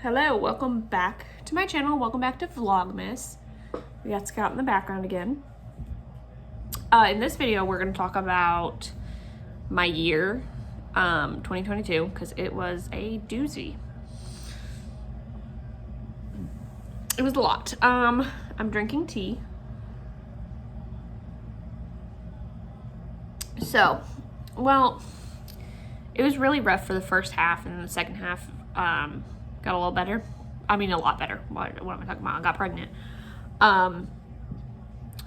Hello, welcome back to my channel. Welcome back to Vlogmas. We got Scout in the background again. In this video, we're going to talk about my year, 2022, because it was a doozy. It was a lot. I'm drinking tea. So, well, it was really rough for the first half, and then the second half got a little better. I mean, a lot better. What am I talking about? I got pregnant.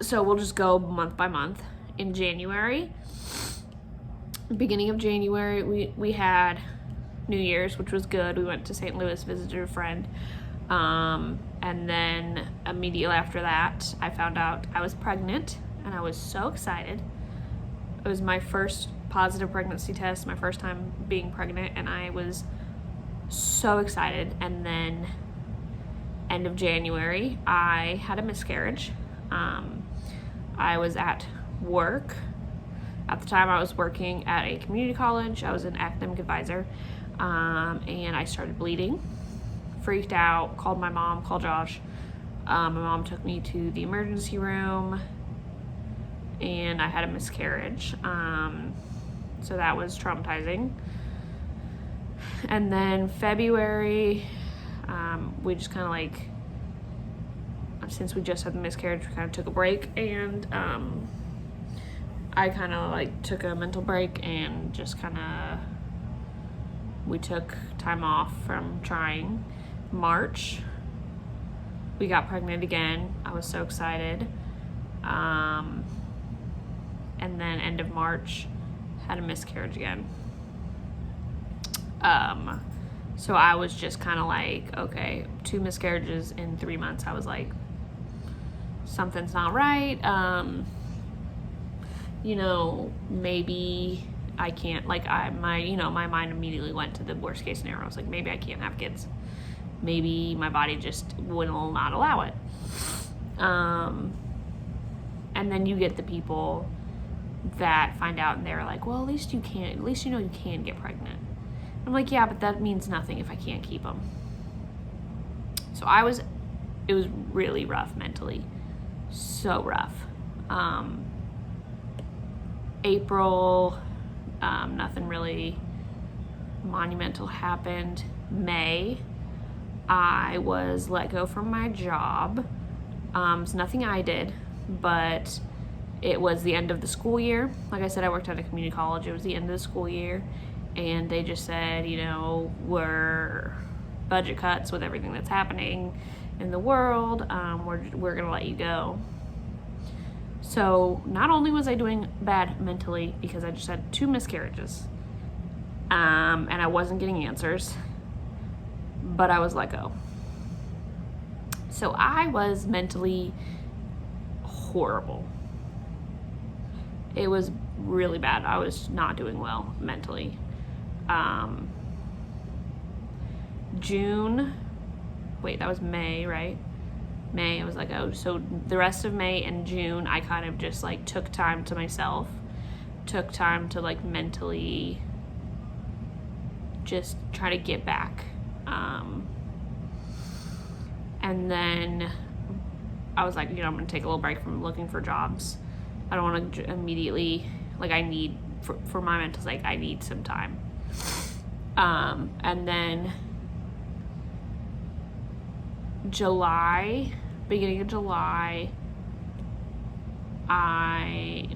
So we'll just go month by month. In January, beginning of January, we had New Year's, which was good. We went to St. Louis, visited a friend. And then immediately after that, I found out I was pregnant, and I was so excited. It was my first positive pregnancy test, my first time being pregnant, and I was so excited. And then end of January, I had a miscarriage. I was at work. At the time, I was working at a community college. I was an academic advisor, and I started bleeding. Freaked out, called my mom, called Josh. My mom took me to the emergency room, and I had a miscarriage. So that was traumatizing. And then February, we just kind of like, since we just had the miscarriage, we kind of took a break, and I kind of like took a mental break and just kind of, we took time off from trying. March, we got pregnant again. I was so excited. And then end of March, had a miscarriage again. So I was just kind of like, okay, 2 miscarriages in 3 months. I was like, something's not right. Maybe I can't, like, my mind immediately went to the worst case scenario. I was like, maybe I can't have kids. Maybe my body just will not allow it. And then you get the people that find out and they're like, well, at least you can get pregnant. I'm like, yeah, but that means nothing if I can't keep them. So it was really rough mentally. So rough. April, nothing really monumental happened. May, I was let go from my job. It's nothing I did, but it was the end of the school year. Like I said, I worked at a community college. It was the end of the school year, and they just said, we're budget cuts with everything that's happening in the world. We're gonna let you go. So not only was I doing bad mentally because I just had 2 miscarriages, and I wasn't getting answers, but I was let go. So I was mentally horrible. It was really bad. I was not doing well mentally. That was May, right? May, I was like, oh, so the rest of May and June, I kind of just like took time to myself, took time to like mentally just try to get back. And then I was like, I'm gonna take a little break from looking for jobs. I don't want to immediately, like, I need, for my mental sake, I need some time. And then beginning of July, I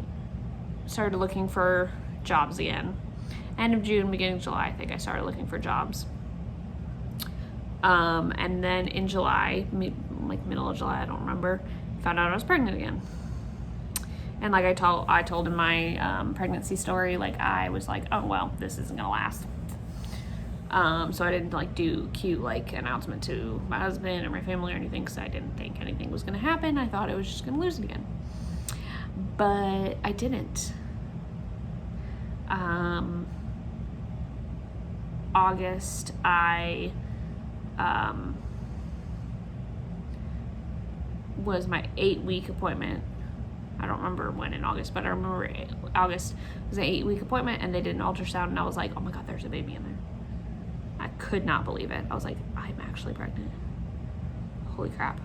started looking for jobs again. End of June, beginning of July, I think I started looking for jobs. And then in July, like middle of July, I don't remember, found out I was pregnant again. And like I told in my pregnancy story, like I was like, oh well, this isn't gonna last. So I didn't like do cute like announcement to my husband or my family or anything, because I didn't think anything was gonna happen. I thought I was just gonna lose it again, but I didn't. August, I was my 8-week appointment. I don't remember when in August, but I remember August was an 8-week appointment, and they did an ultrasound, and I was like, oh my God, there's a baby in there. could not believe it. I was like, I'm actually pregnant. Holy crap.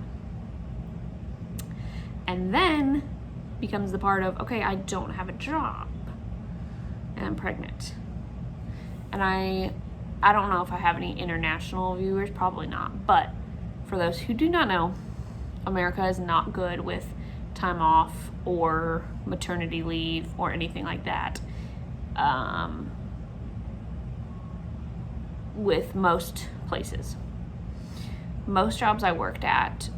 And then becomes the part of, okay, I don't have a job and I'm pregnant. And I don't know if I have any international viewers, probably not. But for those who do not know, America is not good with time off or maternity leave or anything like that. With most places. Most jobs I worked at,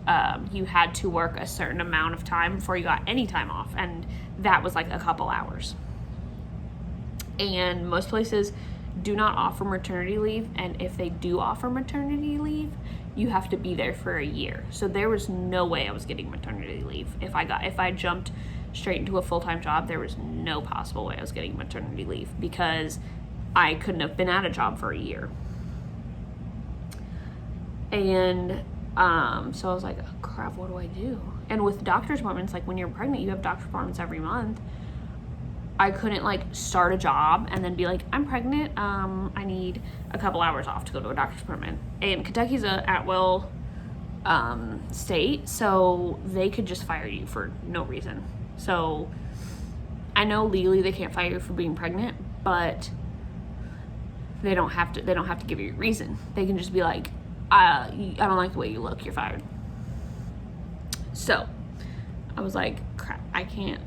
you had to work a certain amount of time before you got any time off, and that was like a couple hours. And most places do not offer maternity leave, and if they do offer maternity leave, you have to be there for a year. So there was no way I was getting maternity leave. If I jumped straight into a full-time job, there was no possible way I was getting maternity leave, because I couldn't have been at a job for a year. And so I was like, oh, crap, what do I do? And with doctor's appointments, like when you're pregnant, you have doctor's appointments every month. I couldn't like start a job and then be like, I'm pregnant, I need a couple hours off to go to a doctor's appointment. And Kentucky's a at-will state, so they could just fire you for no reason. So I know legally they can't fire you for being pregnant, but they don't have to give you a reason. They can just be like, I don't like the way you look, you're fired. So I was like, crap, I can't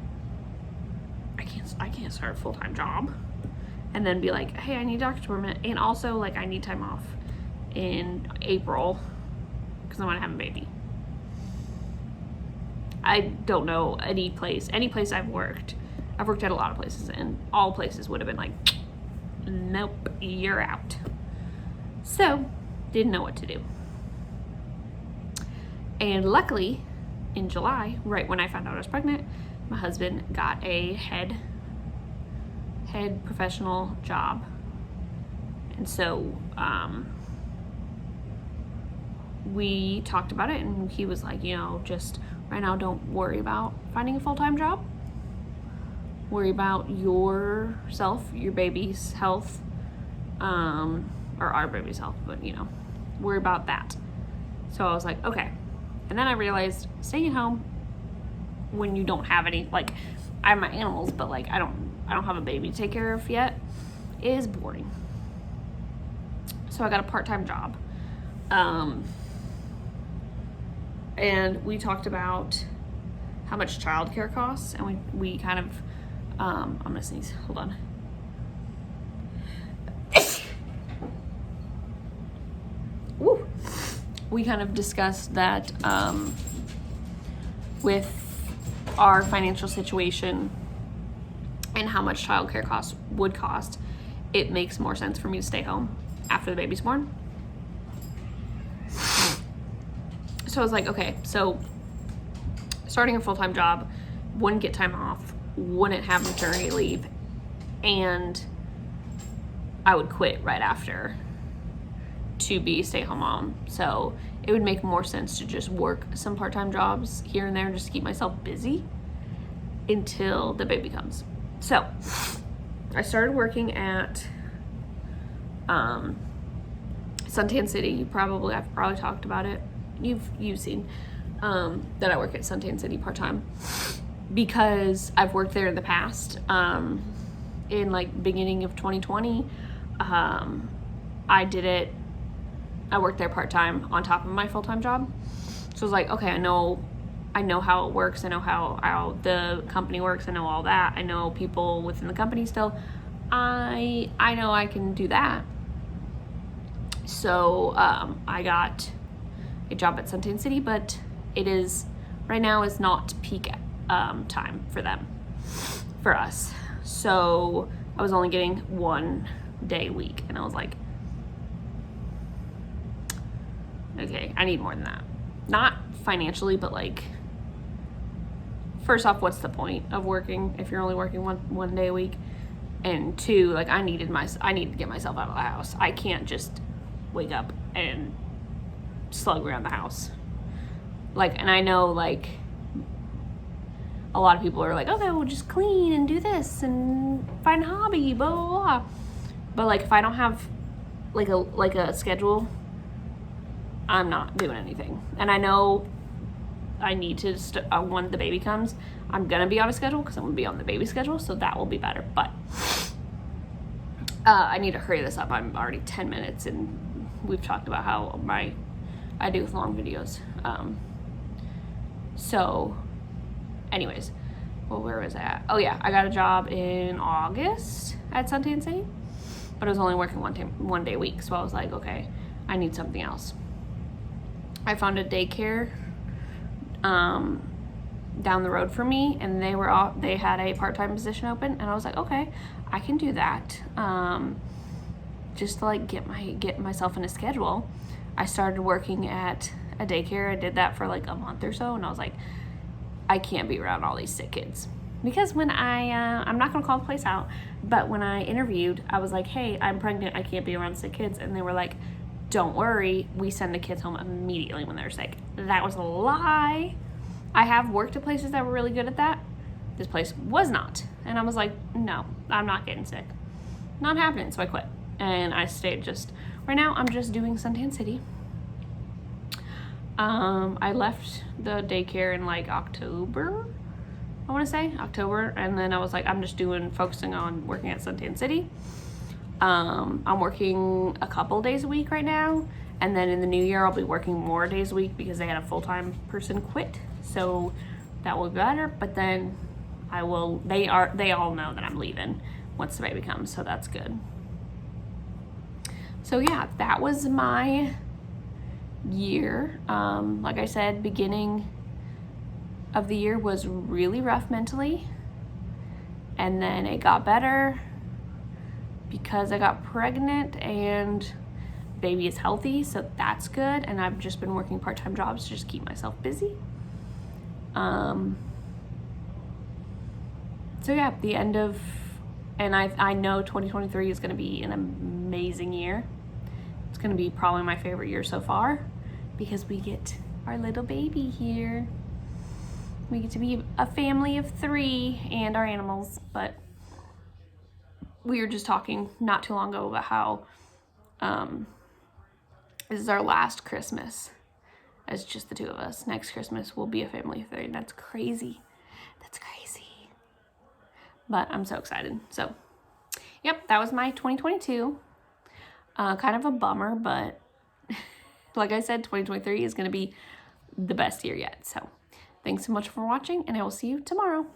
start a full-time job and then be like, hey, I need a doctor's appointment, and also like I need time off in April because I want to have a baby. I don't know any place I've worked at a lot of places, and all places would have been like, nope, you're out. So didn't know what to do. And luckily in July, right when I found out I was pregnant, my husband got a head professional job. And so we talked about it, and he was like, just right now don't worry about finding a full-time job. Worry about yourself, your baby's health, or our baby's health, but worry about that. So I was like, okay. And then I realized staying at home when you don't have any, like, I have my animals, but like I don't have a baby to take care of yet, is boring. So I got a part-time job. And we talked about how much childcare costs, and we kind of, I'm gonna sneeze, hold on. Woo. We kind of discussed that with our financial situation and how much childcare costs would cost, it makes more sense for me to stay home after the baby's born. So I was like, okay, so starting a full-time job, wouldn't get time off, wouldn't have maternity leave, and I would quit right after to be a stay-at-home mom. So it would make more sense to just work some part-time jobs here and there just to keep myself busy until the baby comes. So I started working at Suntan City. I've probably talked about it. You've seen that I work at Suntan City part-time because I've worked there in the past. In like beginning of 2020, I worked there part-time on top of my full-time job. So I was like, okay, I know how it works. I know how the company works. I know all that. I know people within the company still. I know I can do that. So I got a job at Suntan City, but right now is not peak time for us. So I was only getting 1 day a week, and I was like, okay, I need more than that. Not financially, but like, first off, what's the point of working if you're only working one day a week? And two, like, I need to get myself out of the house. I can't just wake up and slug around the house. Like, and I know, like, a lot of people are like, okay, we'll just clean and do this and find a hobby, blah, blah, blah. But like, if I don't have like a schedule, I'm not doing anything. And I know I need to, when the baby comes, I'm going to be on a schedule because I'm going to be on the baby schedule, so that will be better. But I need to hurry this up. I'm already 10 minutes, and we've talked about how I do with long videos. So, anyways, well, where was I at? Oh yeah, I got a job in August at Suntan City, but I was only working one day a week, so I was like, okay, I need something else. I found a daycare down the road from me, and they had a part-time position open, and I was like, okay, I can do that. Just to like get myself in a schedule. I started working at a daycare. I did that for like a month or so, and I was like, I can't be around all these sick kids. Because when I'm not gonna call the place out, but when I interviewed, I was like, hey, I'm pregnant, I can't be around sick kids, and they were like, don't worry, we send the kids home immediately when they're sick. That was a lie. I have worked at places that were really good at that. This place was not. And I was like, no, I'm not getting sick. Not happening, so I quit. And I stayed right now I'm just doing Suntan City. I left the daycare in like October, I want to say, October. And then I was like, I'm just focusing on working at Suntan City. I'm working a couple days a week right now, and then in the new year I'll be working more days a week because they had a full-time person quit, so that will be better. But then they all know that I'm leaving once the baby comes, so that's good. So yeah, that was my year. Like I said, beginning of the year was really rough mentally, and then it got better because I got pregnant and baby is healthy, so that's good. And I've just been working part-time jobs to just keep myself busy. So yeah, the end of, and I know 2023 is going to be an amazing year. It's going to be probably my favorite year so far because we get our little baby here. We get to be a family of 3 and our animals. But we were just talking not too long ago about how this is our last Christmas as just the 2 of us. Next Christmas we'll be a family of 3. That's crazy. That's crazy. But I'm so excited. So, yep, that was my 2022. Kind of a bummer, but like I said, 2023 is going to be the best year yet. So, thanks so much for watching, and I will see you tomorrow.